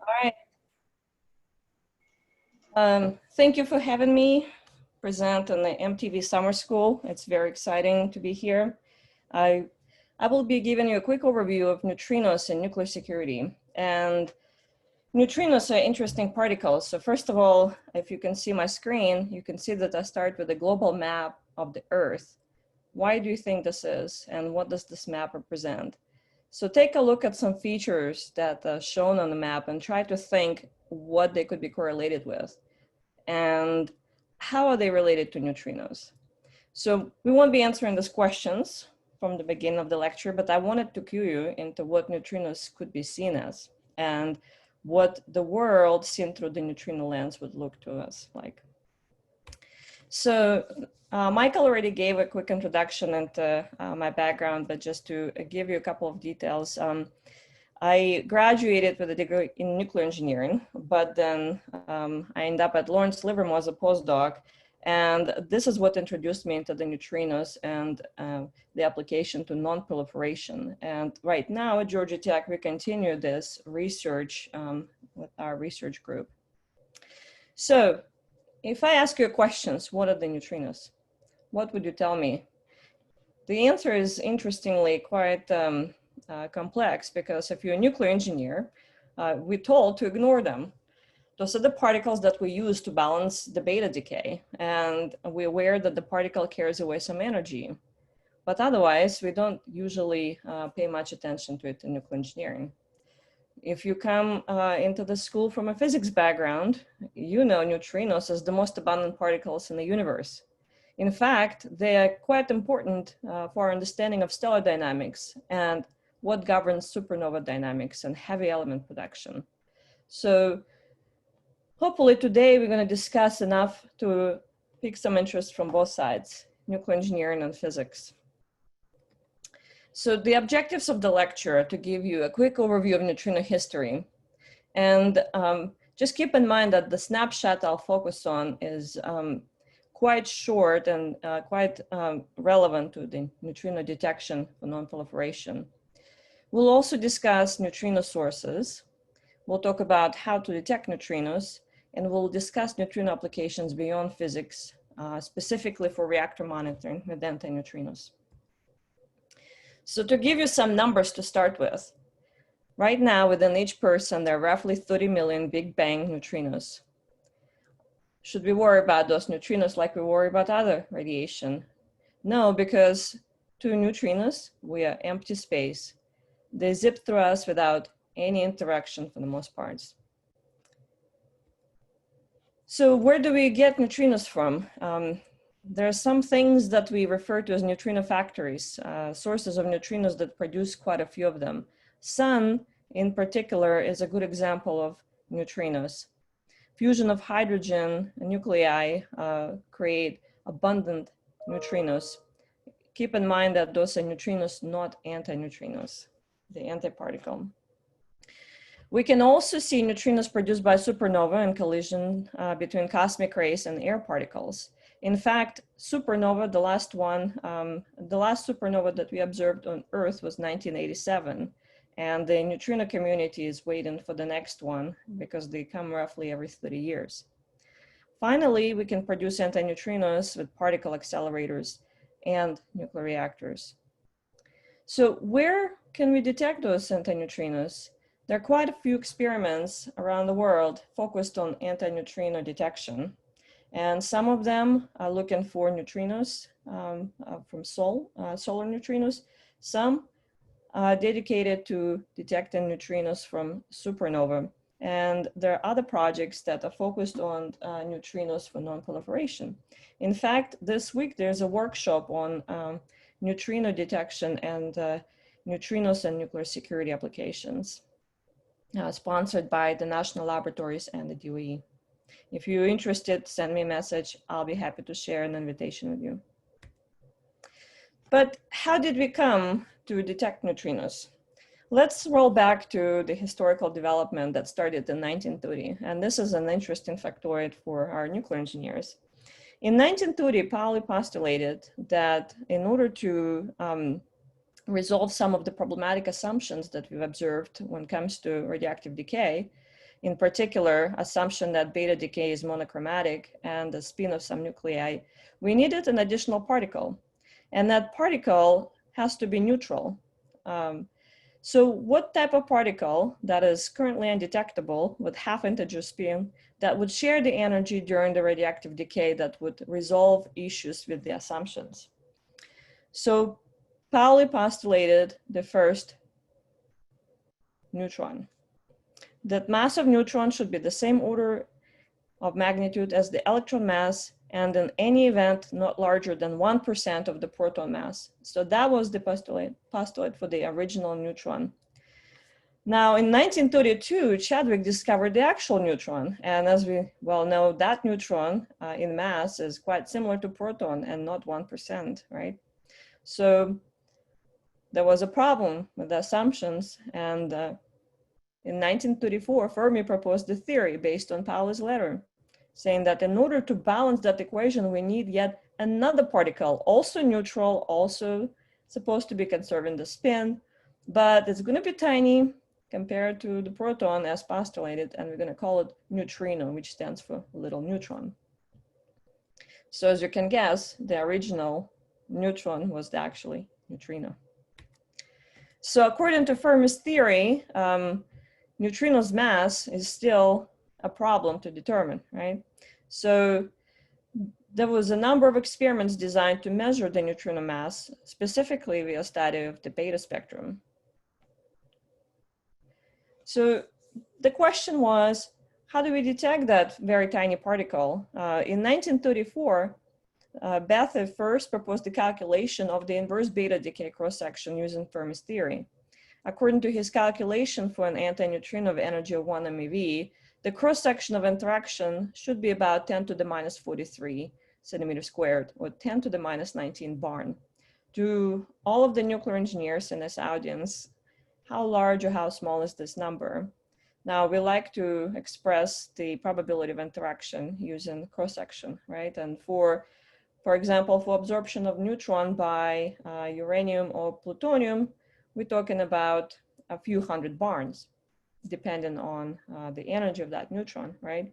All right. Thank you for having me present on the MTV Summer School. It's very exciting to be here. I, I will be giving you a quick overview of neutrinos and nuclear security. And neutrinos are interesting particles. So first of all, if you can see my screen, you can see that I start with a global map of the Earth. Why do you think this is? And what does this map represent? So take a look at some features that are shown on the map and try to think what they could be correlated with. And how are they related to neutrinos? So we won't be answering these questions from the beginning of the lecture, but I wanted to cue you into what neutrinos could be seen as and what the world seen through the neutrino lens would look to us like. So Michael already gave a quick introduction into my background, but just to give you a couple of details. I graduated with a degree in nuclear engineering, but then I ended up at Lawrence Livermore as a postdoc. And this is what introduced me into the neutrinos and the application to non-proliferation. And right now at Georgia Tech, we continue this research with our research group. So if I ask you questions, what are the neutrinos? What would you tell me? The answer is interestingly quite complex, because if you're a nuclear engineer, we're told to ignore them. Those are the particles that we use to balance the beta decay, and we're aware that the particle carries away some energy. But otherwise, we don't usually pay much attention to it in nuclear engineering. If you come into the school from a physics background, you know neutrinos as the most abundant particles in the universe. In fact, they are quite important for our understanding of stellar dynamics and what governs supernova dynamics and heavy element production. So hopefully today we're going to discuss enough to pique some interest from both sides, nuclear engineering and physics. So the objectives of the lecture are to give you a quick overview of neutrino history. And just keep in mind that the snapshot I'll focus on is quite short and quite relevant to the neutrino detection for non-proliferation. We'll also discuss neutrino sources. We'll talk about how to detect neutrinos, and we'll discuss neutrino applications beyond physics, specifically for reactor monitoring with anti-neutrinos. So to give you some numbers to start with, right now within each person, there are roughly 30 million Big Bang neutrinos. Should we worry about those neutrinos like we worry about other radiation? No, because to neutrinos, we are empty space. They zip through us without any interaction for the most parts. So where do we get neutrinos from? There are some things that we refer to as neutrino factories, sources of neutrinos that produce quite a few of them. Sun, in particular, is a good example of neutrinos. Fusion of hydrogen nuclei create abundant neutrinos. Keep in mind that those are neutrinos, not anti-neutrinos, the antiparticle. We can also see neutrinos produced by supernova and collision between cosmic rays and air particles. In fact, supernova, the last supernova that we observed on Earth was 1987. And the neutrino community is waiting for the next one because they come roughly every 30 years. Finally, we can produce anti-neutrinos with particle accelerators and nuclear reactors. So where can we detect those anti-neutrinos? There are quite a few experiments around the world focused on anti-neutrino detection. And some of them are looking for neutrinos from solar neutrinos. Some dedicated to detecting neutrinos from supernova. And there are other projects that are focused on neutrinos for non-proliferation. In fact, this week there's a workshop on neutrino detection and neutrinos and nuclear security applications, sponsored by the national laboratories and the DOE. If you're interested, send me a message. I'll be happy to share an invitation with you. But how did we come to detect neutrinos? Let's roll back to the historical development that started in 1930. And this is an interesting factoid for our nuclear engineers. In 1930, Pauli postulated that in order to resolve some of the problematic assumptions that we've observed when it comes to radioactive decay, in particular, assumption that beta decay is monochromatic and the spin of some nuclei, we needed an additional particle. And that particle has to be neutral. So what type of particle that is currently undetectable with half-integer spin that would share the energy during the radioactive decay that would resolve issues with the assumptions? So Pauli postulated the first neutron. That mass of neutron should be the same order of magnitude as the electron mass, and in any event not larger than 1% of the proton mass. So that was the postulate for the original neutron. Now, in 1932, Chadwick discovered the actual neutron. And as we well know, that neutron in mass is quite similar to proton and not 1%, right? So there was a problem with the assumptions. And in 1934, Fermi proposed the theory based on Pauli's letter, saying that in order to balance that equation, we need yet another particle, also neutral, also supposed to be conserving the spin, but it's going to be tiny compared to the proton as postulated, and we're going to call it neutrino, which stands for little neutron. So as you can guess, the original neutron was actually neutrino. So according to Fermi's theory, neutrino's mass is still a problem to determine, right? So there was a number of experiments designed to measure the neutrino mass, specifically via study of the beta spectrum. So the question was, how do we detect that very tiny particle? In 1934, Bethe first proposed the calculation of the inverse beta decay cross-section using Fermi's theory. According to his calculation for an anti-neutrino of energy of 1 MeV, the cross-section of interaction should be about 10 to the minus 43 centimeters squared, or 10 to the minus 19 barn. To all of the nuclear engineers in this audience, how large or how small is this number? Now, we like to express the probability of interaction using cross-section, right? And for example, for absorption of neutron by uranium or plutonium, we're talking about a few hundred barns, depending on the energy of that neutron, right?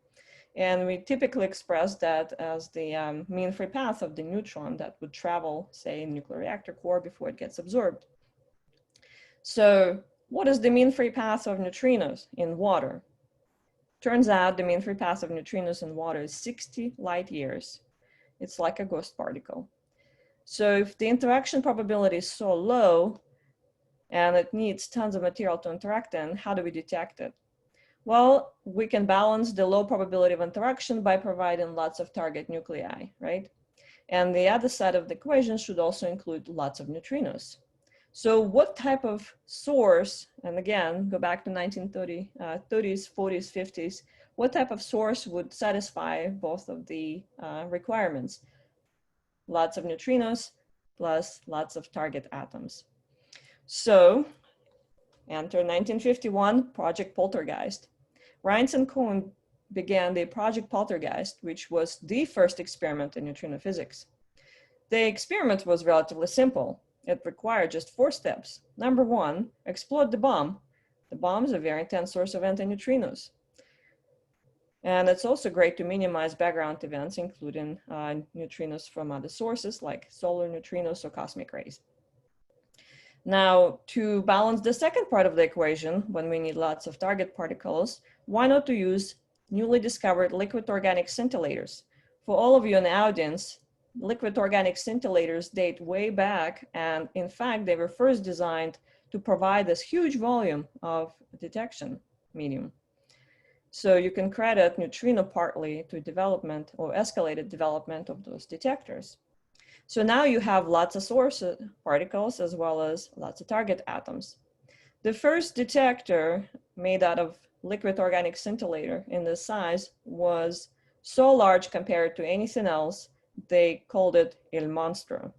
And we typically express that as the mean free path of the neutron that would travel, say, in nuclear reactor core before it gets absorbed. So what is the mean free path of neutrinos in water? Turns out the mean free path of neutrinos in water is 60 light years. It's like a ghost particle. So if the interaction probability is so low and it needs tons of material to interact in, how do we detect it? Well, we can balance the low probability of interaction by providing lots of target nuclei, right? And the other side of the equation should also include lots of neutrinos. So what type of source, and again, go back to 1930s, 30s, 40s, 50s, what type of source would satisfy both of the requirements? Lots of neutrinos plus lots of target atoms. So enter 1951, Project Poltergeist. Rines and Cohen began the Project Poltergeist, which was the first experiment in neutrino physics. The experiment was relatively simple. It required just 4 steps. Number 1, explode the bomb. The bomb is a very intense source of anti-neutrinos. And it's also great to minimize background events, including neutrinos from other sources like solar neutrinos or cosmic rays. Now, to balance the second part of the equation, when we need lots of target particles, why not to use newly discovered liquid organic scintillators? For all of you in the audience, liquid organic scintillators date way back, and in fact, they were first designed to provide this huge volume of detection medium. So you can credit neutrino partly to development or escalated development of those detectors. So now you have lots of source particles as well as lots of target atoms. The first detector made out of liquid organic scintillator in this size was so large compared to anything else, they called it Il Monstro.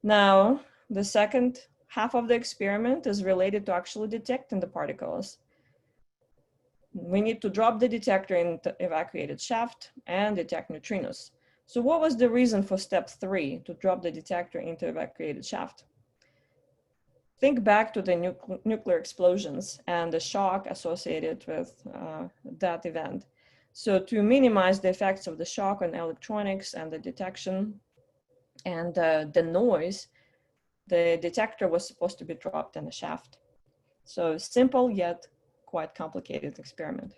Now, the second half of the experiment is related to actually detecting the particles. We need to drop the detector in the evacuated shaft and detect neutrinos. So what was the reason for step 3, to drop the detector into evacuated shaft? think back to the nuclear explosions and the shock associated with that event. So to minimize the effects of the shock on electronics and the detection and the noise, the detector was supposed to be dropped in a shaft. So simple yet quite complicated experiment.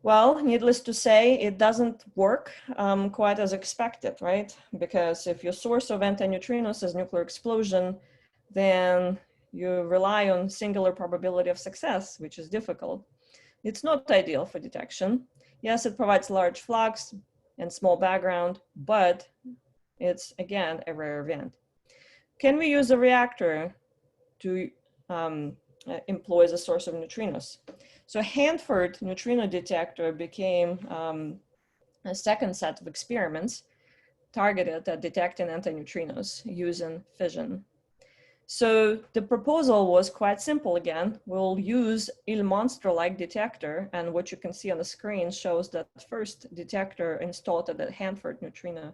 Well, needless to say, it doesn't work quite as expected, right? Because if your source of anti-neutrinos is nuclear explosion, then you rely on singular probability of success, which is difficult. It's not ideal for detection. Yes, it provides large flux and small background, but it's, again, a rare event. Can we use a reactor to employ as a source of neutrinos? So Hanford neutrino detector became a second set of experiments targeted at detecting anti-neutrinos using fission. So the proposal was quite simple again. We'll use Il Monstro-like detector, and what you can see on the screen shows that first detector installed at the Hanford neutrino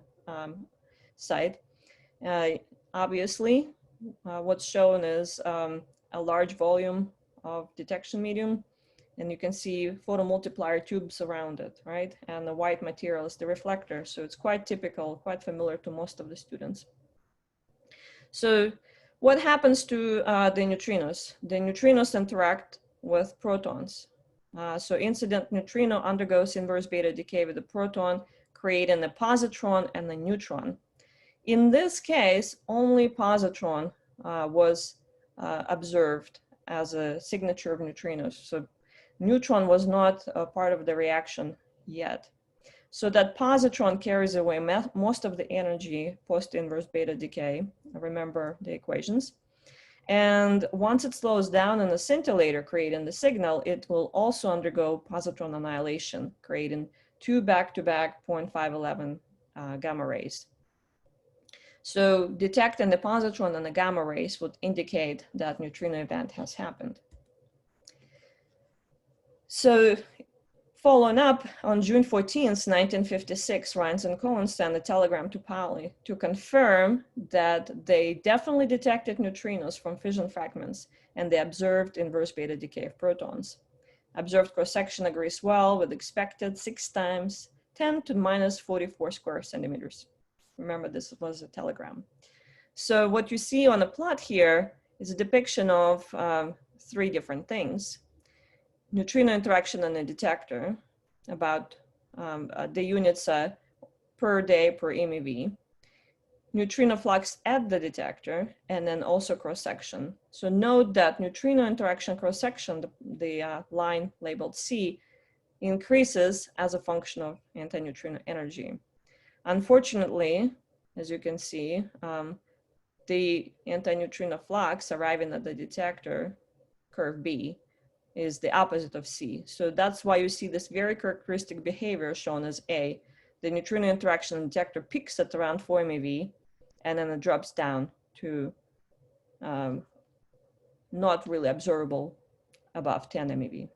site. Obviously, what's shown is a large volume of detection medium, and you can see photomultiplier tubes around it, right? And the white material is the reflector, so it's quite typical, quite familiar to most of the students. So what happens to the neutrinos? The neutrinos interact with protons. So incident neutrino undergoes inverse beta decay with the proton, creating a positron and a neutron. In this case, only positron was observed as a signature of neutrinos. So neutron was not a part of the reaction yet. So that positron carries away most of the energy post-inverse beta decay. Remember the equations. And once it slows down in the scintillator, creating the signal, it will also undergo positron annihilation, creating two back-to-back 0.511 gamma rays. So detecting the positron and the gamma rays would indicate that neutrino event has happened. So following up, on June 14th, 1956, Rines and Cohen sent a telegram to Pauli to confirm that they definitely detected neutrinos from fission fragments, and they observed inverse beta decay of protons. Observed cross-section agrees well with expected 6 times 10 to minus 44 square centimeters. Remember, this was a telegram. So what you see on the plot here is a depiction of 3 different things. Neutrino interaction in a detector, about the units per day per MeV, neutrino flux at the detector, and then also cross-section. So note that neutrino interaction cross-section, the line labeled C, increases as a function of anti-neutrino energy. Unfortunately, as you can see, the anti-neutrino flux arriving at the detector, curve B, is the opposite of C. So that's why you see this very characteristic behavior shown as A. The neutrino interaction detector peaks at around 4 MeV, and then it drops down to not really observable above 10 MeV.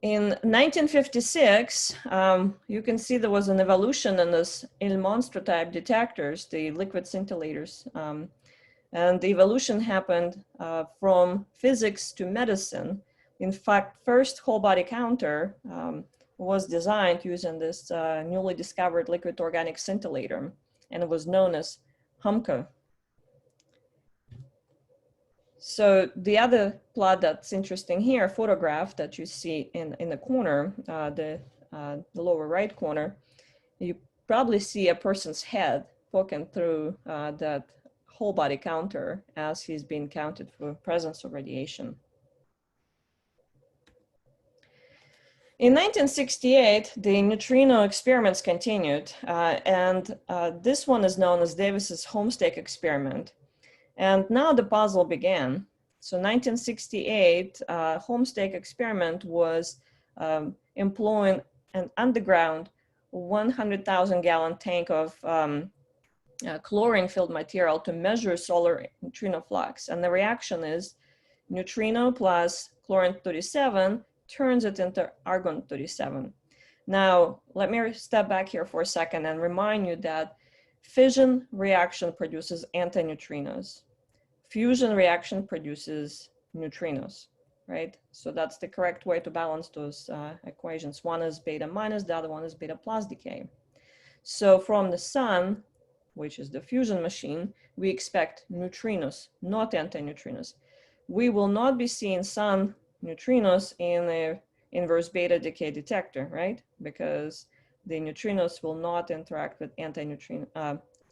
In 1956, you can see there was an evolution in this Il Monstro type detectors, the liquid scintillators. And the evolution happened from physics to medicine. In fact, first whole body counter was designed using this newly discovered liquid organic scintillator, and it was known as HUMCA. So the other plot that's interesting here, photograph that you see in the corner, the lower right corner, you probably see a person's head poking through that whole body counter as he's being counted for presence of radiation. In 1968, the neutrino experiments continued, and this one is known as Davis's Homestake experiment. And now the puzzle began. So 1968, Homestake experiment was employing an underground 100,000 gallon tank of chlorine-filled material to measure solar neutrino flux. And the reaction is neutrino plus chlorine-37 turns it into argon-37. Now, let me step back here for a second and remind you that Fission reaction produces antineutrinos. Fusion reaction produces neutrinos, right? So that's the correct way to balance those equations. One is beta minus, the other one is beta plus decay. So from the sun, which is the fusion machine, we expect neutrinos, not antineutrinos. We will not be seeing sun neutrinos in the inverse beta decay detector, right? Because the neutrinos will not interact with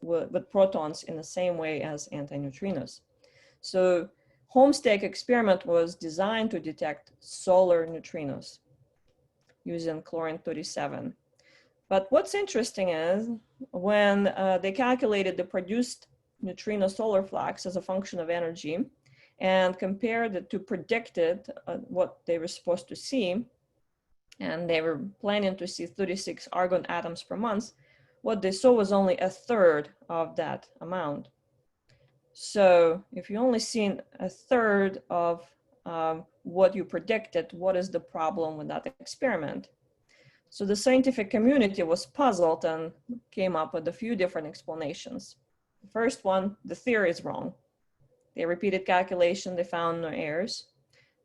with protons in the same way as antineutrinos. So Homestake experiment was designed to detect solar neutrinos using chlorine-37. But what's interesting is when they calculated the produced neutrino solar flux as a function of energy and compared it to predicted what they were supposed to see, and they were planning to see 36 argon atoms per month, what they saw was only a third of that amount. So if you only seen a third of what you predicted, what is the problem with that experiment? So the scientific community was puzzled and came up with a few different explanations. The first one, the theory is wrong. They repeated calculation, they found no errors.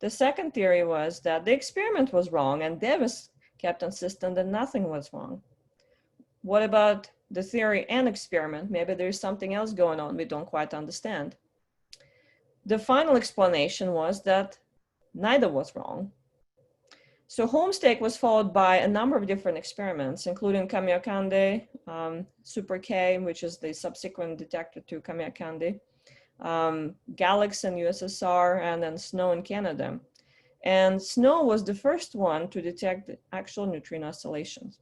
The second theory was that the experiment was wrong and Davis kept insisting that nothing was wrong. What about the theory and experiment? Maybe there's something else going on we don't quite understand. The final explanation was that neither was wrong. So Homestake was followed by a number of different experiments, including Kamiokande, Super K, which is the subsequent detector to Kamiokande, Galax in USSR, and then SNOW in Canada. And SNOW was the first one to detect actual neutrino oscillations.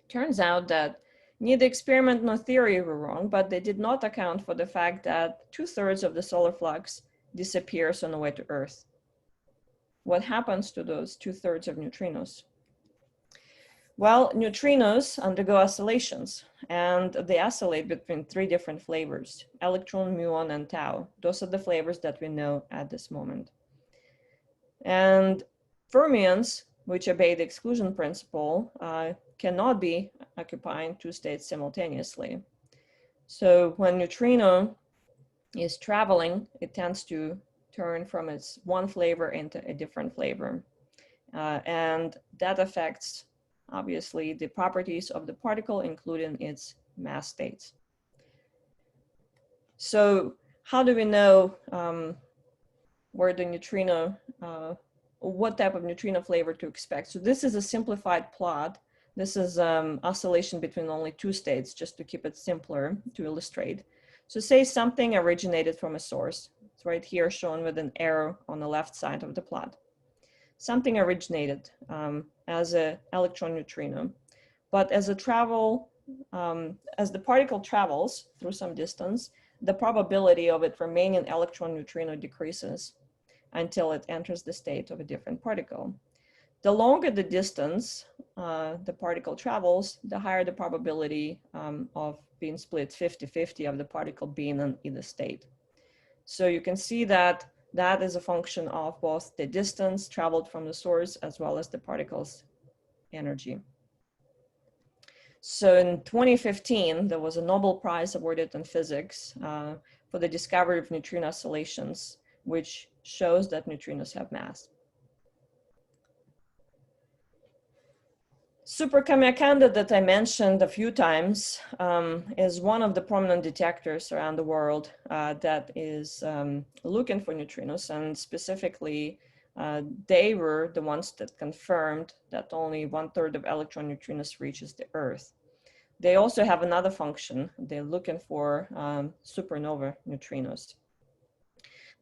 Turns out that neither experiment nor theory were wrong, but they did not account for the fact that 2/3 of the solar flux disappears on the way to Earth. What happens to those 2/3 of neutrinos? Well, neutrinos undergo oscillations, and they oscillate between 3 different flavors: electron, muon, and tau. Those are the flavors that we know at this moment. And fermions, which obey the exclusion principle, cannot be occupying 2 states simultaneously. So when neutrino is traveling, it tends to turn from its one flavor into a different flavor. And that affects, obviously, the properties of the particle, including its mass states. So how do we know where the neutrino, what type of neutrino flavor to expect? So this is a simplified plot. This is oscillation between only 2 states, just to keep it simpler to illustrate. So say something originated from a source. It's right here shown with an arrow on the left side of the plot. Something originated as an electron neutrino, but as the particle travels through some distance, the probability of it remaining electron neutrino decreases until it enters the state of a different particle. The longer the distance the particle travels, the higher the probability of being split 50-50 of the particle being in either state. So you can see that that is a function of both the distance traveled from the source as well as the particle's energy. So in 2015, there was a Nobel Prize awarded in physics for the discovery of neutrino oscillations, which shows that neutrinos have mass. Super Kamiokande that I mentioned a few times is one of the prominent detectors around the world that is looking for neutrinos, and specifically they were the ones that confirmed that only 1/3 of electron neutrinos reaches the Earth. They also have another function. They're looking for supernova neutrinos.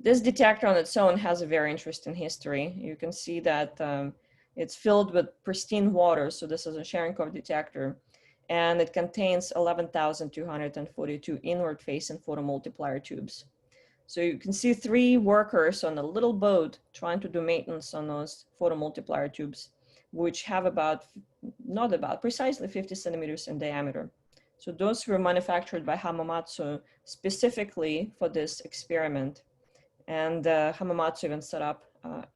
This detector on its own has a very interesting history. You can see that it's filled with pristine water, so this is a Sharonkov detector, and it contains 11,242 inward-facing photomultiplier tubes. So you can see 3 workers on a little boat trying to do maintenance on those photomultiplier tubes, which have precisely 50 centimeters in diameter. So those were manufactured by Hamamatsu specifically for this experiment. And Hamamatsu even set up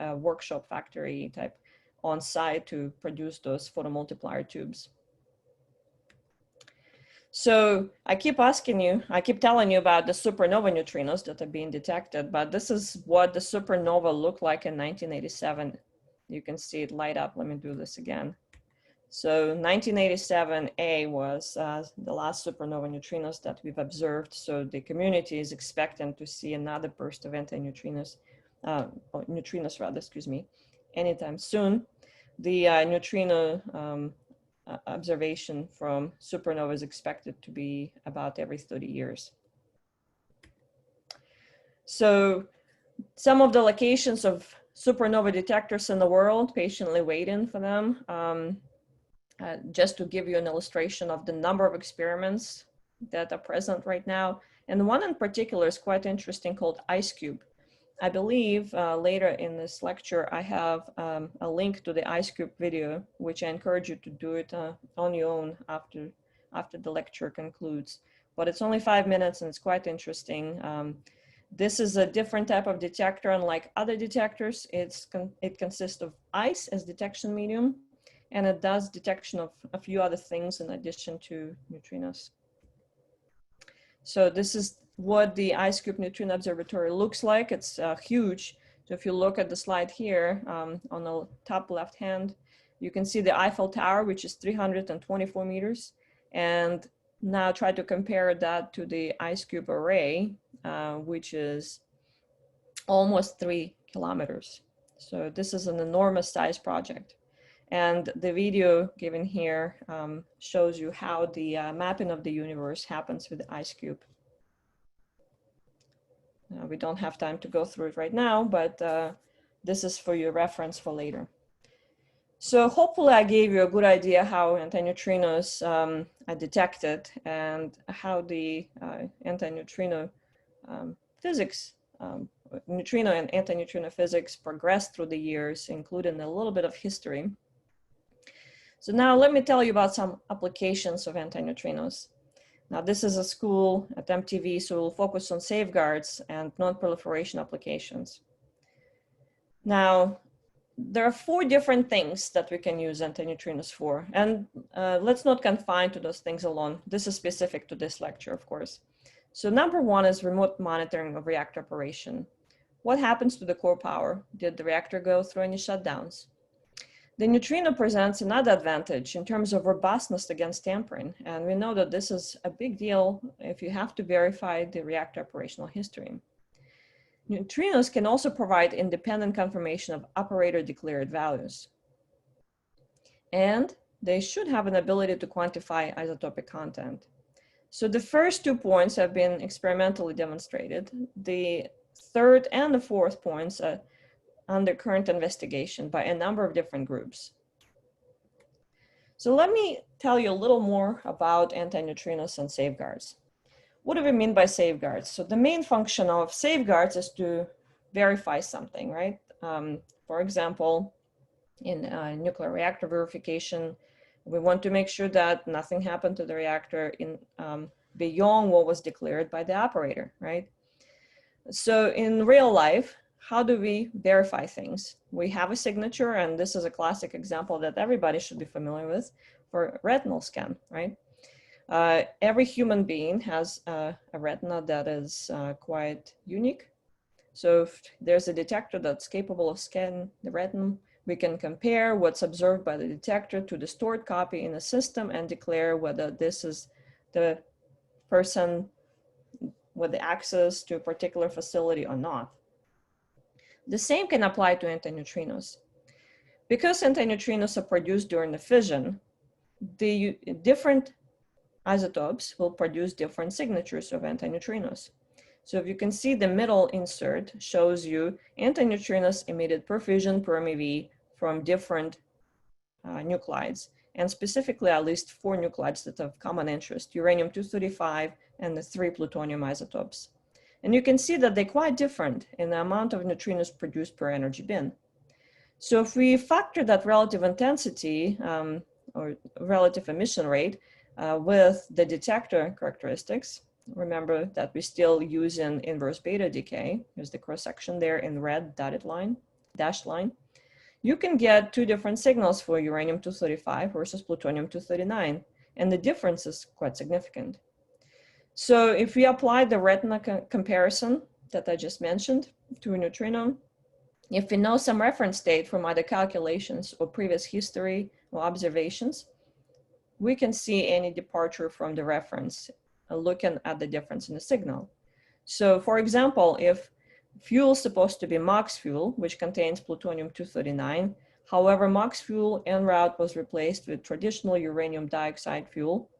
a workshop factory type on site to produce those photomultiplier tubes. So I keep asking you, I keep telling you about the supernova neutrinos that are being detected, but this is what the supernova looked like in 1987. You can see it light up. Let me do this again. So 1987A was the last supernova neutrinos that we've observed. So the community is expecting to see another burst of anti-neutrinos, neutrinos rather, excuse me, anytime soon. The neutrino observation from supernova is expected to be about every 30 years. So some of the locations of supernova detectors in the world, patiently waiting for them. Just to give you an illustration of the number of experiments that are present right now. And one in particular is quite interesting, called IceCube. I believe later in this lecture, I have a link to the IceCube video, which I encourage you to do it on your own after the lecture concludes. But it's only 5 minutes and it's quite interesting. This is a different type of detector. Unlike other detectors, it consists of ice as detection medium, and it does detection of a few other things in addition to neutrinos. So this is what the IceCube Neutrino Observatory looks like. It's huge. So if you look at the slide here, on the top left hand, you can see the Eiffel Tower, which is 324 meters. And now try to compare that to the IceCube Array, which is almost 3 kilometers. So this is an enormous size project. And the video given here shows you how the mapping of the universe happens with the IceCube. We don't have time to go through it right now, but this is for your reference for later. So hopefully I gave you a good idea how antineutrinos are detected and how the antineutrino physics, neutrino and antineutrino physics progressed through the years, including a little bit of history. So now let me tell you about some applications of antineutrinos. Now this is a school at MTV, so we'll focus on safeguards and non-proliferation applications. Now, there are 4 different things that we can use antineutrinos for, and let's not confine to those things alone. This is specific to this lecture, of course. So number 1 is remote monitoring of reactor operation. What happens to the core power? Did the reactor go through any shutdowns? The neutrino presents another advantage in terms of robustness against tampering, and we know that this is a big deal if you have to verify the reactor operational history. Neutrinos can also provide independent confirmation of operator declared values. And they should have an ability to quantify isotopic content. So the first 2 points have been experimentally demonstrated. The third and the fourth points are under current investigation by a number of different groups. So let me tell you a little more about antineutrinos and safeguards. What do we mean by safeguards? So the main function of safeguards is to verify something, right? For example, in nuclear reactor verification, we want to make sure that nothing happened to the reactor beyond what was declared by the operator, right? So in real life, how do we verify things? We have a signature, and this is a classic example that everybody should be familiar with for retinal scan, right? Every human being has a retina that is quite unique. So if there's a detector that's capable of scanning the retina, we can compare what's observed by the detector to the stored copy in the system and declare whether this is the person with the access to a particular facility or not. The same can apply to antineutrinos. Because antineutrinos are produced during the fission, the different isotopes will produce different signatures of antineutrinos. So if you can see, the middle insert shows you antineutrinos emitted per fission per MeV from different nuclides, and specifically at least 4 nuclides that have common interest: uranium-235 and the 3 plutonium isotopes. And you can see that they're quite different in the amount of neutrinos produced per energy bin. So if we factor that relative intensity or relative emission rate with the detector characteristics, remember that we still use an inverse beta decay. Here's the cross section there in red dotted line, dashed line. You can get 2 different signals for uranium-235 versus plutonium-239. and the difference is quite significant. So if we apply the retina comparison that I just mentioned to a neutrino, if we know some reference date from either calculations or previous history or observations, we can see any departure from the reference, looking at the difference in the signal. So for example, if fuel is supposed to be MOX fuel, which contains plutonium-239, however, MOX fuel en route was replaced with traditional uranium dioxide fuel,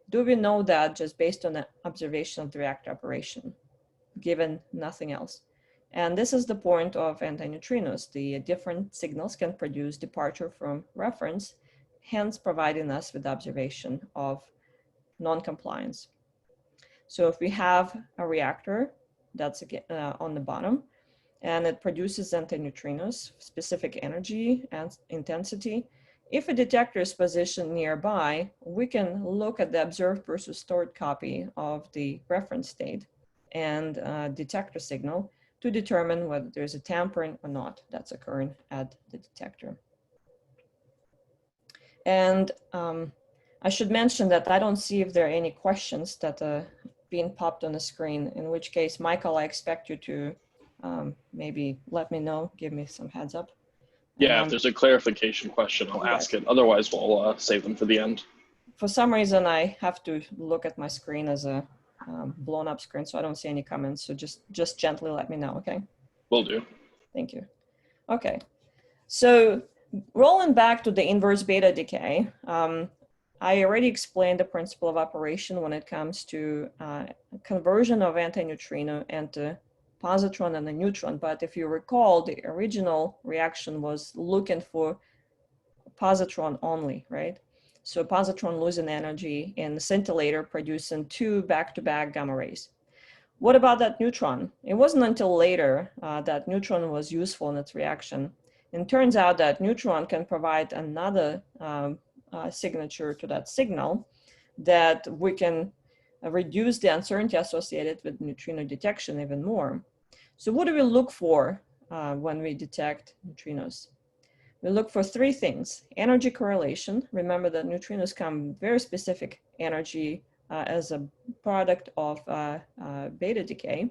do we know that just based on the observation of the reactor operation, given nothing else? And this is the point of anti-neutrinos. The different signals can produce departure from reference, hence providing us with observation of non-compliance. So if we have a reactor that's on the bottom, and it produces anti-neutrinos, specific energy and intensity, if a detector is positioned nearby, we can look at the observed versus stored copy of the reference state and detector signal to determine whether there's a tampering or not that's occurring at the detector. And I should mention that I don't see if there are any questions that are being popped on the screen, in which case, Michael, I expect you to maybe let me know, give me some heads up. Yeah, if there's a clarification question, I'll ask it. Otherwise, we'll save them for the end. For some reason, I have to look at my screen as a blown up screen, so I don't see any comments. So just gently let me know, okay? Will do. Thank you. Okay, so rolling back to the inverse beta decay, I already explained the principle of operation when it comes to conversion of anti-neutrino into positron and a neutron. But if you recall, the original reaction was looking for positron only, right? So positron losing energy and the scintillator producing 2 back-to-back gamma rays. What about that neutron? It wasn't until later that neutron was useful in its reaction. And it turns out that neutron can provide another signature to that signal that we can reduce the uncertainty associated with neutrino detection even more. So what do we look for when we detect neutrinos? We look for 3 things: energy correlation. Remember that neutrinos come very specific energy as a product of beta decay.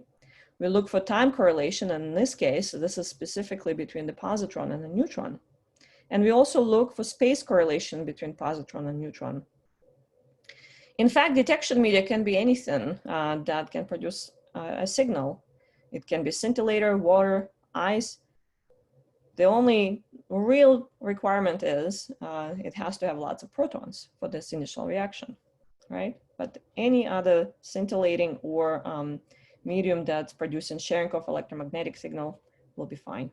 We look for time correlation, and in this case, this is specifically between the positron and the neutron. And we also look for space correlation between positron and neutron. In fact, detection media can be anything that can produce a signal. It can be scintillator, water, ice. The only real requirement is it has to have lots of protons for this initial reaction, right? But any other scintillating or medium that's producing Sharonkov electromagnetic signal will be fine.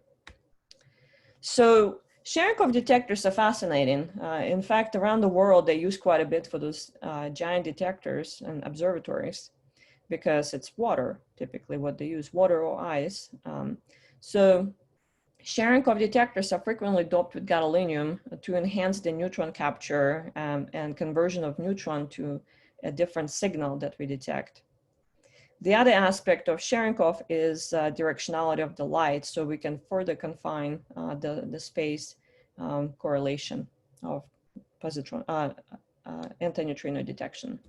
So Sharonkov detectors are fascinating. In fact, around the world, they use quite a bit for those giant detectors and observatories because it's water, typically what they use, water or ice. So Sharonkov detectors are frequently doped with gadolinium to enhance the neutron capture and conversion of neutron to a different signal that we detect. The other aspect of Sharonkov is directionality of the light, so we can further confine the space correlation of positron anti-neutrino detection.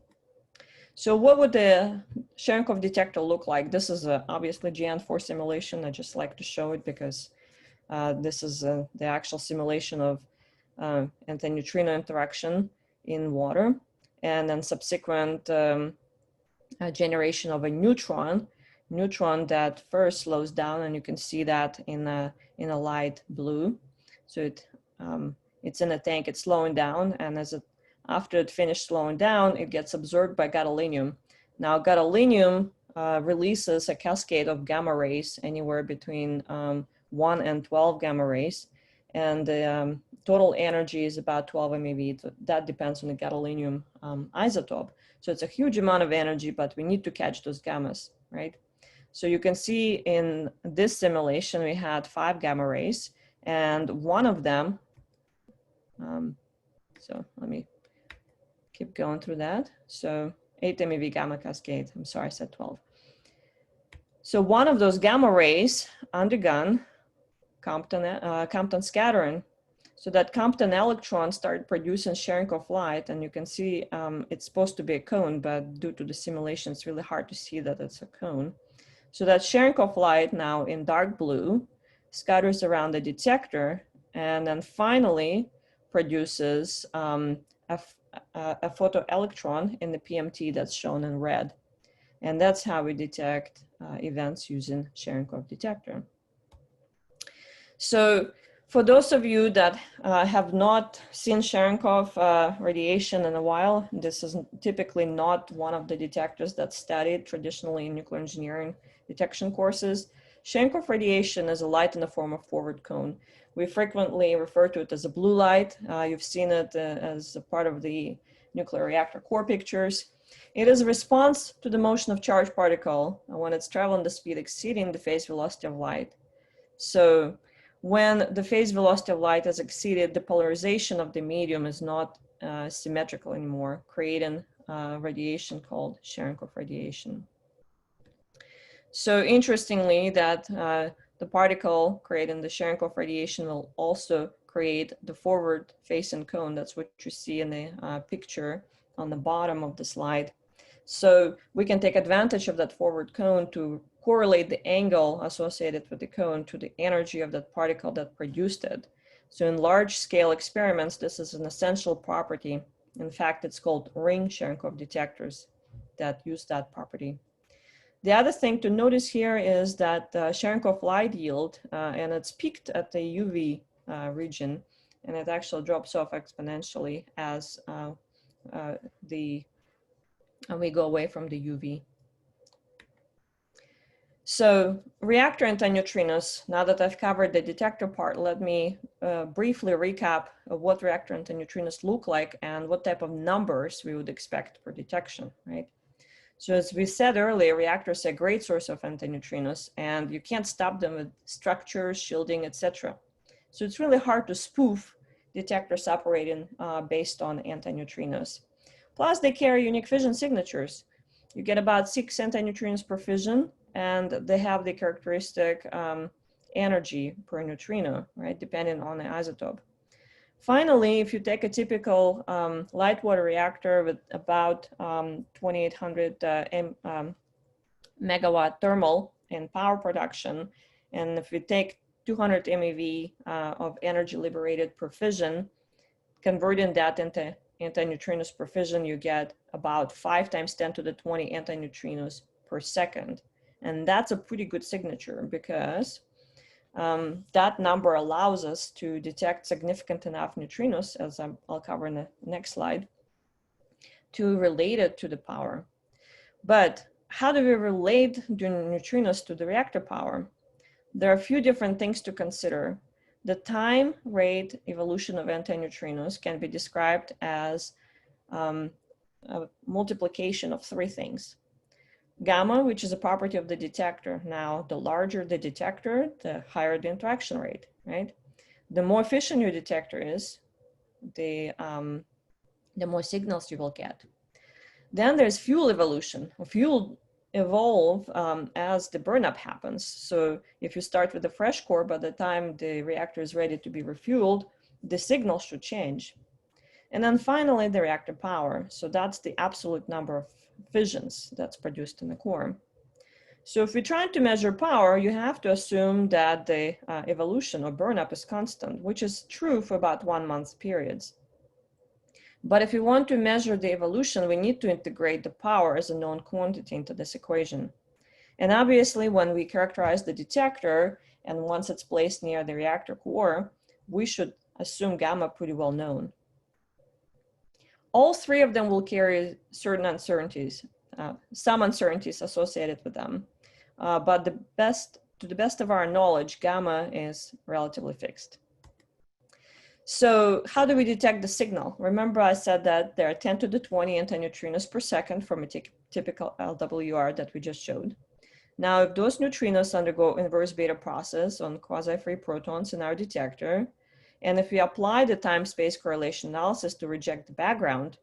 So what would the Sharonkov detector look like? This is obviously GN4 simulation. I just like to show it because this is the actual simulation of anti-neutrino interaction in water, and then subsequent generation of a neutron that first slows down, and you can see that in a light blue. So it's in a tank, it's slowing down, and after it finished slowing down, it gets absorbed by gadolinium. Now gadolinium releases a cascade of gamma rays anywhere between 1 and 12 gamma rays, and the total energy is about 12 MeV. That depends on the gadolinium isotope. So it's a huge amount of energy, but we need to catch those gammas, right? So you can see in this simulation, we had 5 gamma rays, and one of them, so let me keep going through that. So 8 MeV gamma cascade, I'm sorry, I said 12. So one of those gamma rays undergone Compton scattering. So that Compton electron started producing Sharonkov light, and you can see it's supposed to be a cone, but due to the simulation, it's really hard to see that it's a cone. So that Sharonkov light now in dark blue scatters around the detector, and then finally produces a photoelectron in the PMT that's shown in red. And that's how we detect events using Sharonkov detector. So for those of you that have not seen Sharonkov radiation in a while, this is typically not one of the detectors that's studied traditionally in nuclear engineering detection courses. Sharonkov radiation is a light in the form of forward cone. We frequently refer to it as a blue light. You've seen it as a part of the nuclear reactor core pictures. It is a response to the motion of charged particle when it's traveling the speed exceeding the phase velocity of light. So when the phase velocity of light is exceeded, the polarization of the medium is not symmetrical anymore, creating radiation called Sharonkov radiation. So interestingly, that the particle creating the Sharonkov radiation will also create the forward facing cone. That's what you see in the picture on the bottom of the slide. So we can take advantage of that forward cone to correlate the angle associated with the cone to the energy of that particle that produced it. So in large scale experiments, this is an essential property. In fact, it's called ring Sharonkov detectors that use that property. The other thing to notice here is that Sharonkov light yield, and it's peaked at the UV region, and it actually drops off exponentially as we go away from the UV. So reactor anti-neutrinos, now that I've covered the detector part, let me briefly recap of what reactor anti-neutrinos look like and what type of numbers we would expect for detection, right? So as we said earlier, reactors are a great source of anti-neutrinos, and you can't stop them with structures, shielding, etc. So it's really hard to spoof detectors operating based on anti-neutrinos. Plus, they carry unique fission signatures. You get about 6 anti-neutrinos per fission, and they have the characteristic energy per neutrino, right, depending on the isotope. Finally, if you take a typical light water reactor with about 2800 megawatt thermal in power production, and if you take 200 MeV of energy liberated per fission, converting that into anti-neutrinos per fission, you get about 5 times 10 to the 20 anti-neutrinos per second. And that's a pretty good signature because that number allows us to detect significant enough neutrinos, as I'll cover in the next slide, to relate it to the power. But how do we relate the neutrinos to the reactor power? There are a few different things to consider. The time rate evolution of anti-neutrinos can be described as a multiplication of 3 things. Gamma, which is a property of the detector. Now, the larger the detector, the higher the interaction rate, right? The more efficient your detector is, the more signals you will get. Then there's fuel evolution. Fuel evolve as the burnup happens. So if you start with a fresh core, by the time the reactor is ready to be refueled, the signal should change. And then finally, the reactor power. So that's the absolute number of fissions that's produced in the core. So if we're trying to measure power, you have to assume that the evolution or burnup is constant, which is true for about 1 month periods. But if we want to measure the evolution, we need to integrate the power as a known quantity into this equation. And obviously, when we characterize the detector, and once it's placed near the reactor core, we should assume gamma pretty well known. All 3 of them will carry certain uncertainties, some uncertainties associated with them. But to the best of our knowledge, gamma is relatively fixed. So how do we detect the signal? Remember I said that there are 10 to the 20 anti-neutrinos per second from a typical LWR that we just showed. Now, if those neutrinos undergo inverse beta process on quasi-free protons in our detector, and if we apply the time-space correlation analysis to reject the background,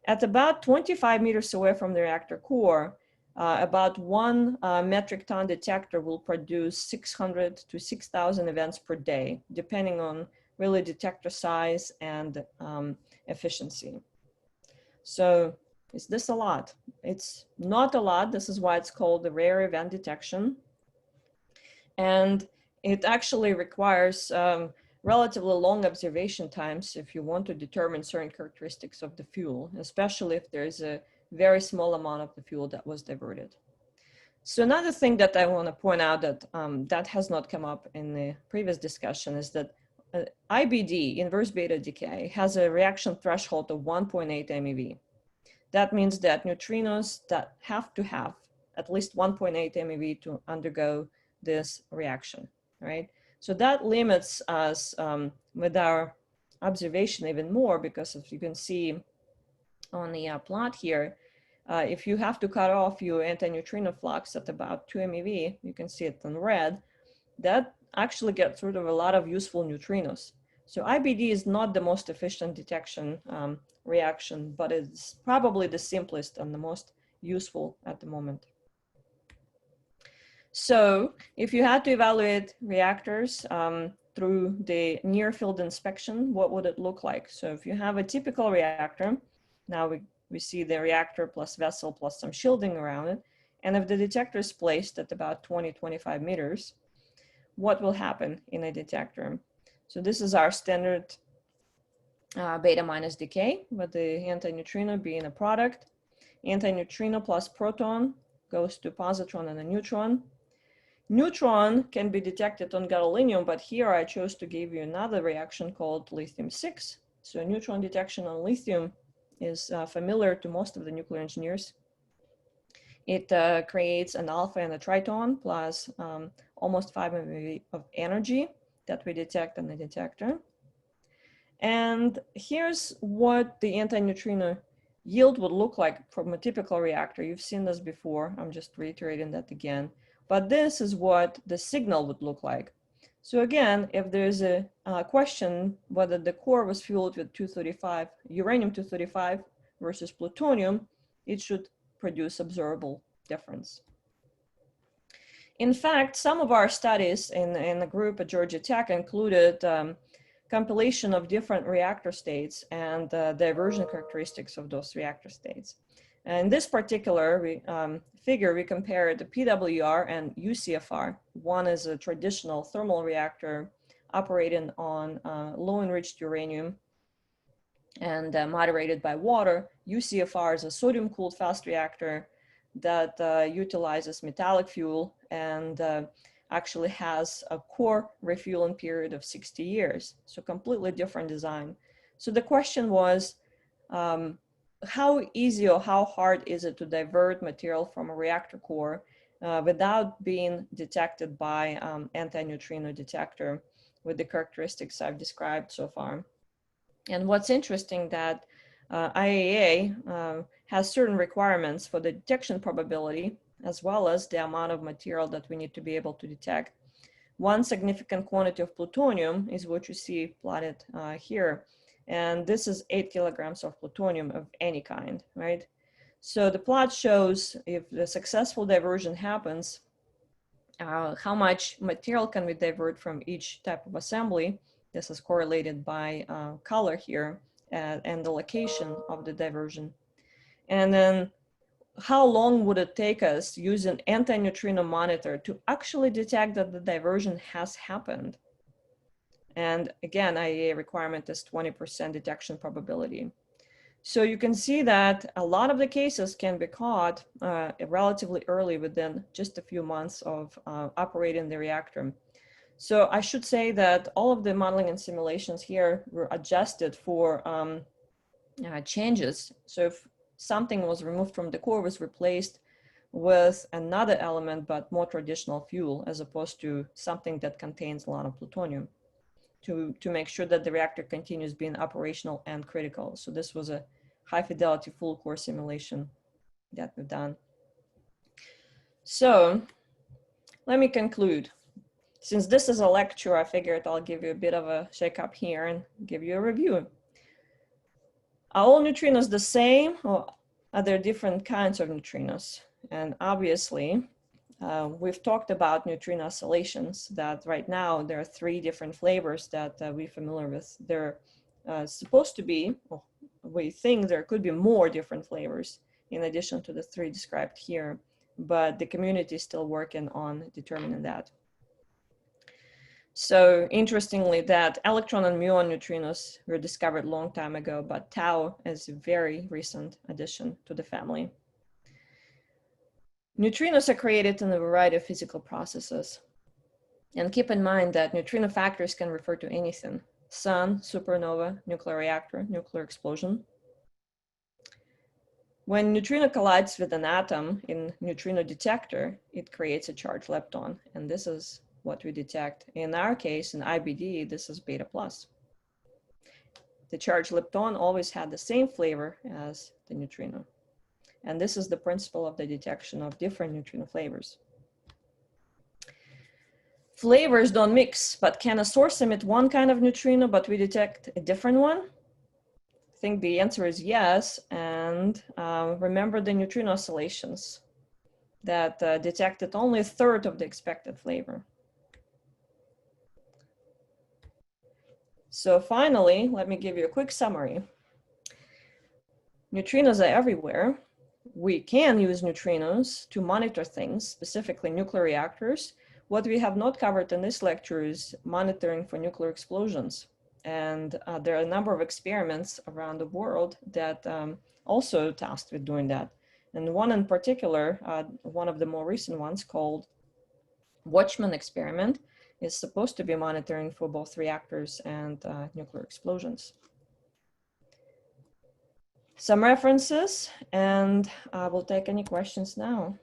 at about 25 meters away from the reactor core, about 1 metric ton detector will produce 600 to 6,000 events per day, depending on really detector size and efficiency. So is this a lot? It's not a lot. This is why it's called the rare event detection. And it actually requires relatively long observation times if you want to determine certain characteristics of the fuel, especially if there's a very small amount of the fuel that was diverted. So another thing that I want to point out that that has not come up in the previous discussion is that IBD, inverse beta decay, has a reaction threshold of 1.8 MeV. That means that neutrinos that have to have at least 1.8 MeV to undergo this reaction, right? So that limits us with our observation even more, because if you can see on the plot here, if you have to cut off your anti-neutrino flux at about 2 MeV, you can see it in red, that actually gets rid of a lot of useful neutrinos. So IBD is not the most efficient detection reaction, but it's probably the simplest and the most useful at the moment. So if you had to evaluate reactors through the near field inspection, what would it look like? So if you have a typical reactor, now we see the reactor plus vessel plus some shielding around it. And if the detector is placed at about 20-25 meters, what will happen in a detector? So this is our standard beta minus decay, with the anti-neutrino being a product. Anti-neutrino plus proton goes to positron and a neutron. Neutron can be detected on gadolinium, but here I chose to give you another reaction called lithium-6. So neutron detection on lithium is familiar to most of the nuclear engineers. It creates an alpha and a triton plus almost 5 MeV of energy that we detect in the detector. And here's what the anti-neutrino yield would look like from a typical reactor. You've seen this before. I'm just reiterating that again. But this is what the signal would look like. So again, if there's a question whether the core was fueled with uranium-235 versus plutonium, it should produce observable difference. In fact, some of our studies in the group at Georgia Tech included compilation of different reactor states and diversion characteristics of those reactor states. And in this particular figure, we compared the PWR and UCFR. One is a traditional thermal reactor operating on low enriched uranium and moderated by water. UCFR is a sodium cooled fast reactor that utilizes metallic fuel and actually has a core refueling period of 60 years. So completely different design. So the question was, how easy or how hard is it to divert material from a reactor core without being detected by anti-neutrino detector with the characteristics I've described so far? And what's interesting that IAEA has certain requirements for the detection probability, as well as the amount of material that we need to be able to detect. One significant quantity of plutonium is what you see plotted here. And this is 8 kilograms of plutonium of any kind, right? So the plot shows if the successful diversion happens, how much material can we divert from each type of assembly. This is correlated by color here and the location of the diversion. And then how long would it take us using anti-neutrino monitor to actually detect that the diversion has happened? And again, IAEA requirement is 20% detection probability. So you can see that a lot of the cases can be caught relatively early, within just a few months of operating the reactor. So I should say that all of the modeling and simulations here were adjusted for changes. So if something was removed from the core, was replaced with another element, but more traditional fuel, as opposed to something that contains a lot of plutonium, to make sure that the reactor continues being operational and critical. So this was a high fidelity full core simulation that we've done. So let me conclude. Since this is a lecture, I figured I'll give you a bit of a shake-up here and give you a review. Are all neutrinos the same, or are there different kinds of neutrinos? And obviously, We've talked about neutrino oscillations, that right now there are 3 different flavors that we're familiar with. They're supposed to be, well, we think there could be more different flavors in addition to the 3 described here, but the community is still working on determining that. So interestingly, that electron and muon neutrinos were discovered a long time ago, but tau is a very recent addition to the family. Neutrinos are created in a variety of physical processes. And keep in mind that neutrino factors can refer to anything: sun, supernova, nuclear reactor, nuclear explosion. When neutrino collides with an atom in neutrino detector, it creates a charged lepton, and this is what we detect. In our case, in IBD, this is beta plus. The charged lepton always had the same flavor as the neutrino. And this is the principle of the detection of different neutrino flavors. Flavors don't mix, but can a source emit one kind of neutrino, but we detect a different one? I think the answer is yes. And remember the neutrino oscillations that detected only 1/3 of the expected flavor. So finally, let me give you a quick summary. Neutrinos are everywhere. We can use neutrinos to monitor things, specifically nuclear reactors. What we have not covered in this lecture is monitoring for nuclear explosions. And there are a number of experiments around the world that also tasked with doing that. And one in particular, one of the more recent ones called Watchman experiment, is supposed to be monitoring for both reactors and nuclear explosions. Some references, and I will take any questions now.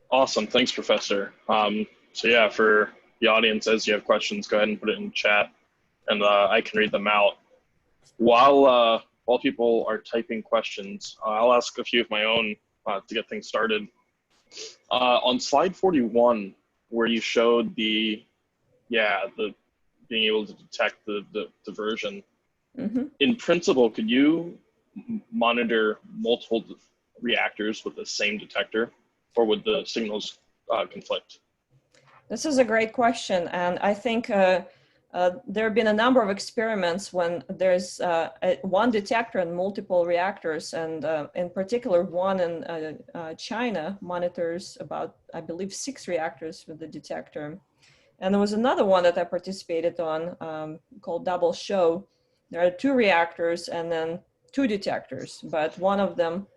Awesome. Thanks, Professor. So yeah, for the audience, as you have questions, go ahead and put it in chat, and I can read them out. While people are typing questions, I'll ask a few of my own to get things started. On slide 41, where you showed the being able to detect the diversion, in principle, could you monitor multiple reactors with the same detector, or would the signals conflict? This is a great question, and I think there have been a number of experiments when there's one detector and multiple reactors, and in particular, one in China monitors about, I believe, 6 reactors with the detector. And there was another one that I participated on called Double Show. There are 2 reactors and then 2 detectors, but one of them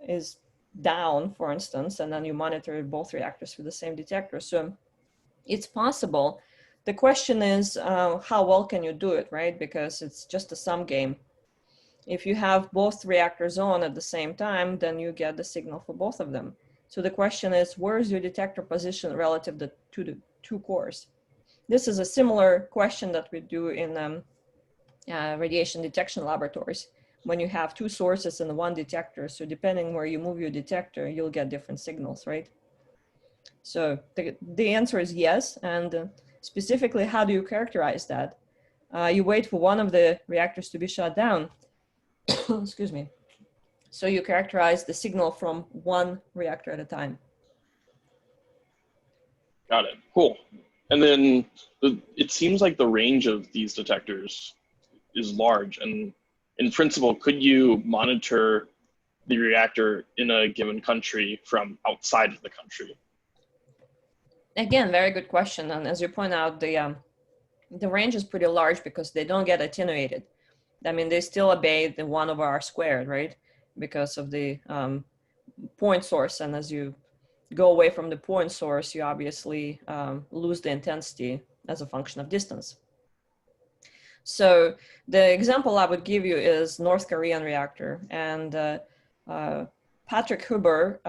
is down, for instance, and then you monitor both reactors with the same detector. So it's possible. The question is, how well can you do it, right? Because it's just a sum game. If you have both reactors on at the same time, then you get the signal for both of them. So the question is, where is your detector position relative to the 2 cores? This is a similar question that we do in radiation detection laboratories, when you have 2 sources and 1 detector. So depending where you move your detector, you'll get different signals, right? So the answer is yes. And specifically, how do you characterize that? You wait for one of the reactors to be shut down. Excuse me. So you characterize the signal from 1 reactor at a time. Got it. Cool. And then it seems like the range of these detectors is large. And in principle, could you monitor the reactor in a given country from outside of the country? Again, very good question. And as you point out, the range is pretty large because they don't get attenuated. I mean, they still obey the 1 over r squared, right? Because of the point source. And as you go away from the point source, you obviously lose the intensity as a function of distance. So the example I would give you is North Korean reactor. And Patrick Huber,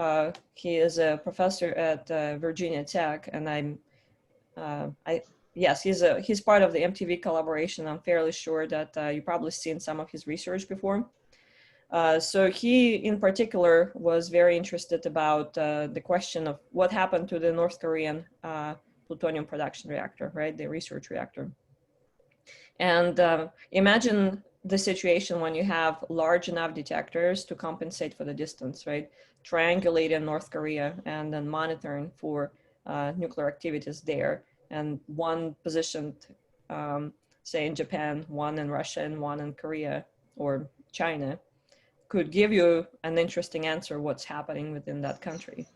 he is a professor at Virginia Tech, and yes, he's part of the MTV collaboration. I'm fairly sure that you've probably seen some of his research before. So he, in particular, was very interested about the question of what happened to the North Korean plutonium production reactor, right? The research reactor. And imagine the situation when you have large enough detectors to compensate for the distance, right? Triangulating North Korea and then monitoring for nuclear activities there, and one positioned, say in Japan, one in Russia, and one in Korea or China, could give you an interesting answer what's happening within that country.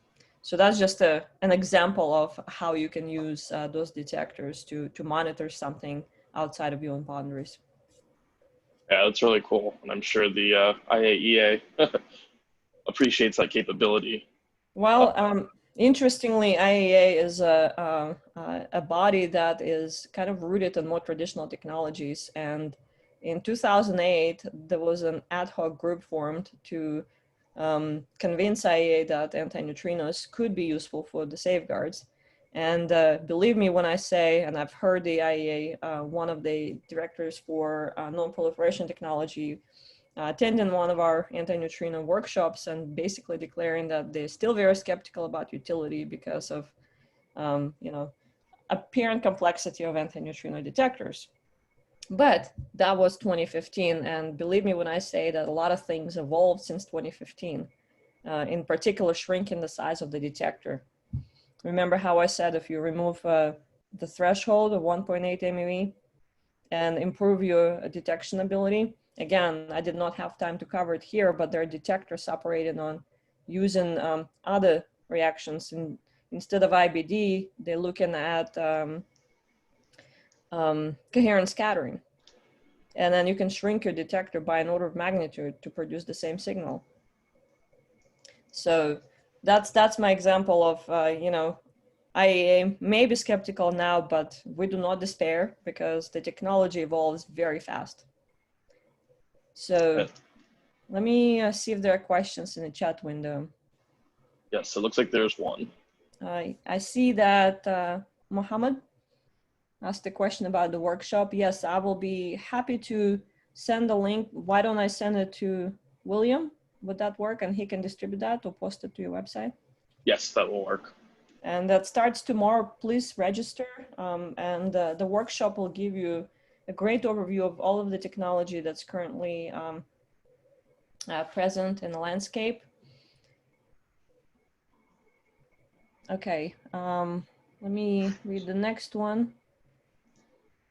So that's just an example of how you can use those detectors to monitor something outside of your own boundaries. Yeah, that's really cool. And I'm sure the IAEA appreciates that capability. Well, interestingly, IAEA is a body that is kind of rooted in more traditional technologies. And in 2008, there was an ad hoc group formed to convince IAEA that anti-neutrinos could be useful for the safeguards. And believe me when I say, and I've heard the IAEA, one of the directors for non-proliferation technology, attending one of our anti-neutrino workshops and basically declaring that they're still very skeptical about utility because of, apparent complexity of anti-neutrino detectors. But that was 2015, and believe me when I say that a lot of things evolved since 2015, in particular shrinking the size of the detector. Remember how I said if you remove the threshold of 1.8 MeV and improve your detection ability? Again, I did not have time to cover it here, but there are detectors operating on using other reactions. And instead of IBD, they're looking at coherent scattering. And then you can shrink your detector by an order of magnitude to produce the same signal. So that's my example of, IAEA may be skeptical now, but we do not despair because the technology evolves very fast. So let me see if there are questions in the chat window. Yes, it looks like there's one. I see that Mohammed asked a question about the workshop. Yes, I will be happy to send the link. Why don't I send it to William? Would that work? And he can distribute that or post it to your website? Yes, that will work. And that starts tomorrow. Please register. And the workshop will give you a great overview of all of the technology that's currently present in the landscape. Okay, let me read the next one.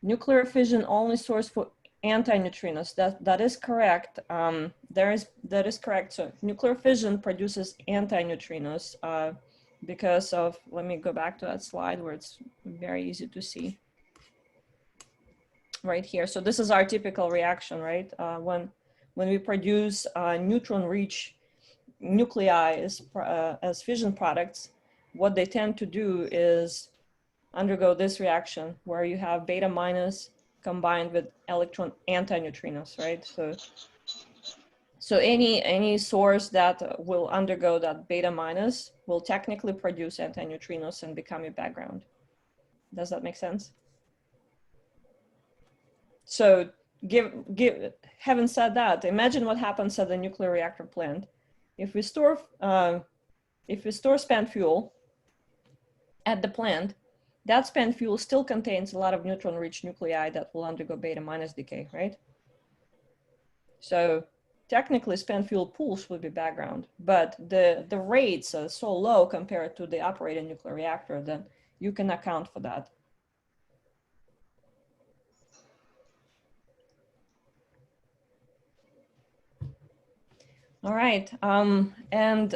Nuclear fission only source for anti-neutrinos. That is correct. That is correct. So nuclear fission produces anti-neutrinos because of, let me go back to that slide where it's very easy to see. Right here. So this is our typical reaction, right? When we produce neutron-rich nuclei as fission products, what they tend to do is undergo this reaction where you have beta minus combined with electron anti-neutrinos, right? So any source that will undergo that beta minus will technically produce anti-neutrinos and become your background. Does that make sense? So having said that, imagine what happens at the nuclear reactor plant. If we store spent fuel at the plant, that spent fuel still contains a lot of neutron-rich nuclei that will undergo beta minus decay, right? So technically spent fuel pools would be background, but the rates are so low compared to the operating nuclear reactor that you can account for that. All right, and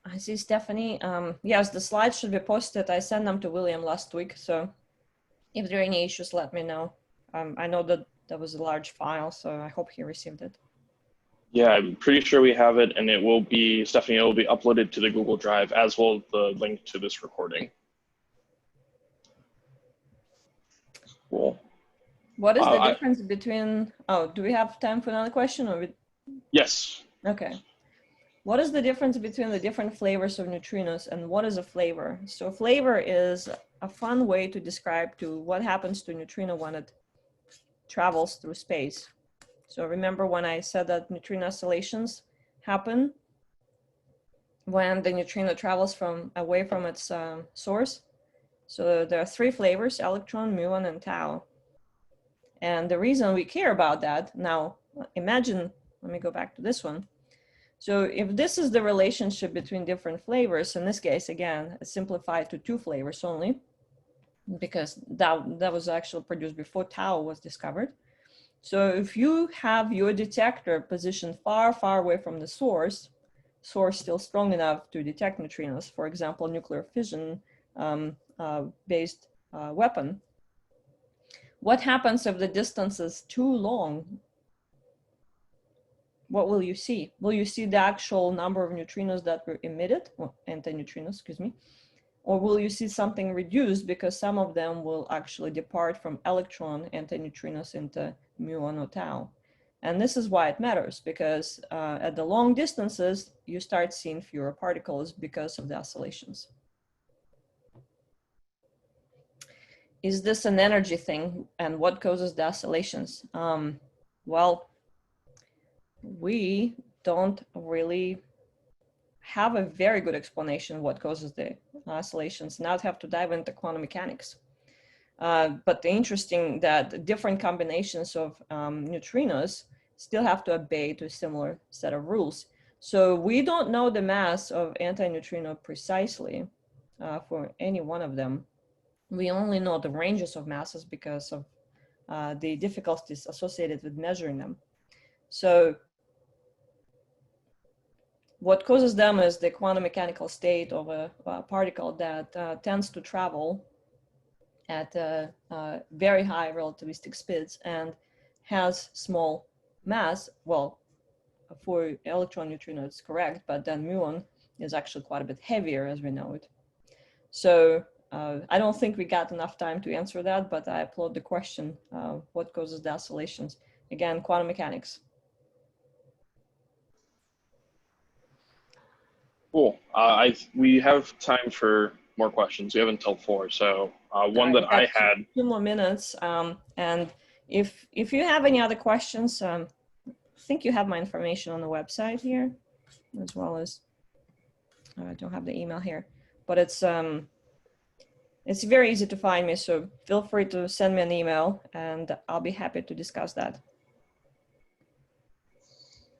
I see Stephanie. Yes, the slides should be posted. I sent them to William last week, so if there are any issues, let me know. I know that that was a large file, so I hope he received it. Yeah, I'm pretty sure we have it, and it will be, Stephanie, it will be uploaded to the Google Drive, as will the link to this recording. Cool. What is the difference between, do we have time for another question? Or Yes. Okay. What is the difference between the different flavors of neutrinos, and what is a flavor? So a flavor is a fun way to describe what happens to a neutrino when it travels through space. So remember when I said that neutrino oscillations happen when the neutrino travels away from its source? So there are three flavors: electron, muon, and tau. And the reason we care about that, now imagine, let me go back to this one. So if this is the relationship between different flavors, in this case, again, it's simplified to 2 flavors only, because that was actually produced before tau was discovered. So if you have your detector positioned far, far away from the source still strong enough to detect neutrinos, for example, nuclear fission based weapon, what happens if the distance is too long? What will you see? Will you see the actual number of neutrinos that were emitted, well, anti-neutrinos, excuse me, or will you see something reduced because some of them will actually depart from electron anti-neutrinos into muon or tau? And this is why it matters, because at the long distances, you start seeing fewer particles because of the oscillations. Is this an energy thing, and what causes the oscillations? Well, we don't really have a very good explanation what causes the oscillations. Now I'd have to dive into quantum mechanics. But the interesting that different combinations of neutrinos still have to obey to a similar set of rules. So we don't know the mass of anti-neutrino precisely for any one of them. We only know the ranges of masses because of the difficulties associated with measuring them. So what causes them is the quantum mechanical state of a particle that tends to travel at very high relativistic speeds and has small mass. Well, for electron neutrino, it's correct, but then muon is actually quite a bit heavier as we know it. So I don't think we got enough time to answer that, but I applaud the question, what causes the oscillations? Again, quantum mechanics. Cool. We have time for more questions. We have until 4. So one that I had. 2 more minutes. And if you have any other questions, I think you have my information on the website here, as well as, I don't have the email here, but it's very easy to find me. So feel free to send me an email and I'll be happy to discuss that.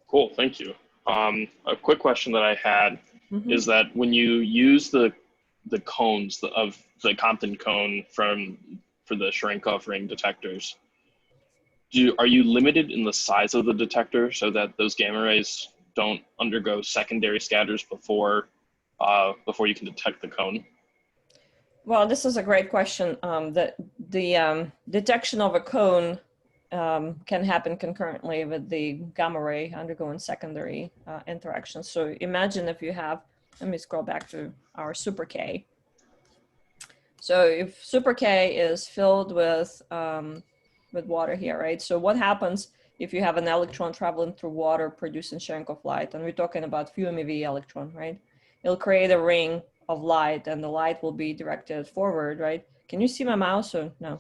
Cool, thank you. A quick question that I had is that when you use the cones of the Compton cone for the Sharonkov ring detectors, are you limited in the size of the detector so that those gamma rays don't undergo secondary scatters before you can detect the cone? Well, this is a great question. The detection of a cone can happen concurrently with the gamma ray undergoing secondary interactions. So imagine if you have, let me scroll back to our super K. So if super K is filled with water here, right? So what happens if you have an electron traveling through water producing Sharonkov light? And we're talking about few MeV electron, right? It'll create a ring of light and the light will be directed forward, right? Can you see my mouse or no?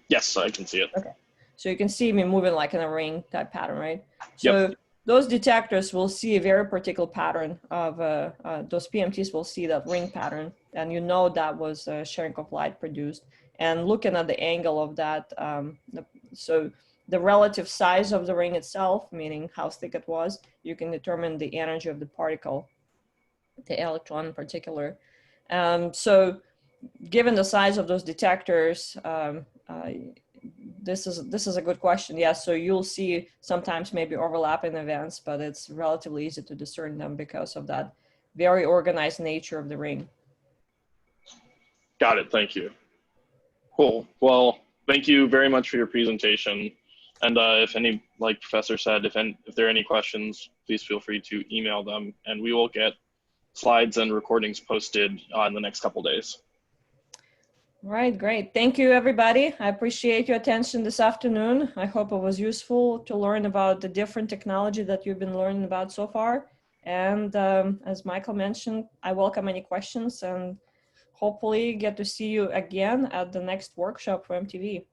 Yes, I can see it. Okay. So you can see me moving like in a ring type pattern, right? So those detectors will see a very particular pattern of, those PMTs will see that ring pattern, and you know that was Sharonkov light produced. And looking at the angle of that, so the relative size of the ring itself, meaning how thick it was, you can determine the energy of the particle, the electron in particular. So given the size of those detectors, this is a good question. Yes, so you'll see sometimes maybe overlapping events, but it's relatively easy to discern them because of that very organized nature of the ring. Got it, thank you. Cool, well, thank you very much for your presentation. And if any, like Professor said, if there are any questions, please feel free to email them and we will get slides and recordings posted in the next couple days. All right, great. Thank you, everybody. I appreciate your attention this afternoon. I hope it was useful to learn about the different technology that you've been learning about so far. And as Michael mentioned, I welcome any questions and hopefully get to see you again at the next workshop for MTV.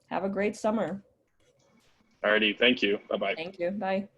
Have a great summer. Alrighty, thank you. Bye-bye. Thank you. Bye.